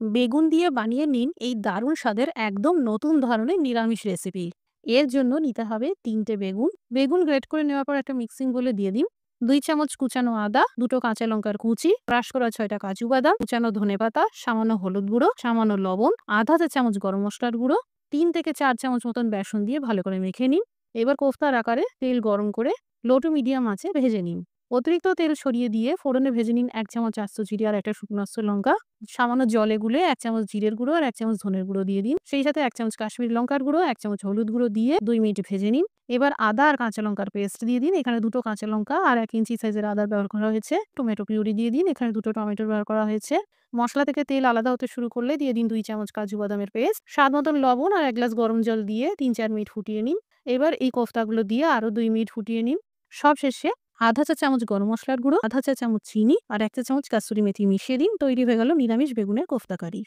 বেগুন দিয়ে বানিয়ে নিন এই দারুণ স্বাদের একদম নতুন ধরনের নিরামিষ রেসিপি। এর জন্য নিতে হবে ৩টে বেগুন। বেগুন গ্রেট করে নেওয়ার পর একটা মিক্সিং বলে দিয়ে দিন। ২ চামচ কুচানো আদা, ২টো কাঁচা লঙ্কার কুচি, ক্রাশ করা ৬টা কাজু বাদাম, কুচানো ধনেপাতা, সামান্য হলুদ গুঁড়ো, সামান্য লবণ, আধা চা চামচ গরম মসলার গুঁড়ো, ৩ থেকে ৪ চামচ মতন বেসন দিয়ে ভালো করে মেখে নিন। এবার কোফতার আকারে তেল গরম করে লো টু মিডিয়াম আঁচে ভেজে নিন। অতিরিক্ত তেল ছড়িয়ে দিয়ে ফোড়নে ভেজে নিন ১ চামচ আস্ত জিরে আর একটা শুকনো আস্ত লঙ্কা। সামান্য জলে গুলে ১ চামচ জিরের গুঁড়ো আর ১ চামচ ধনের গুঁড়ো দিয়ে দিন। সেই সাথে ১ চামচ কাশ্মীরি লঙ্কার গুঁড়ো, ১ চামচ হলুদ গুঁড়ো দিয়ে ২ মিনিট ভেজে নিন। এবার আদা আর কাঁচা লঙ্কার পেস্ট দিয়ে দিন। এখানে ২ টো কাঁচা লঙ্কা আর ১ ইঞ্চি সাইজের আদা ব্যবহার করা হয়েছে। টমেটো পিউরি দিয়ে দিন। এখানে ২ টো টমেটো ব্যবহার করা হয়েছে। মসলা থেকে তেল আলাদা হতে শুরু করলে দিয়ে দিন ২ চামচ কাজু বাদামের পেস্ট, স্বাদ মতন লবণ আর ১ গ্লাস গরম জল দিয়ে ৩-৪ মিনিট ফুটিয়ে নিন। এবার এই কোফতাগুলো দিয়ে আরো ২ মিনিট ফুটিয়ে নিন। সবশেষে আধা চা চামচ গরম মসলার গুঁড়ো, আধা চা চামচ চিনি আর ১ চা চামচ কাসুরি মেথি মিশিয়ে দিন। তৈরি হয়ে গেল নিরামিষ বেগুনের কোফতা কারি।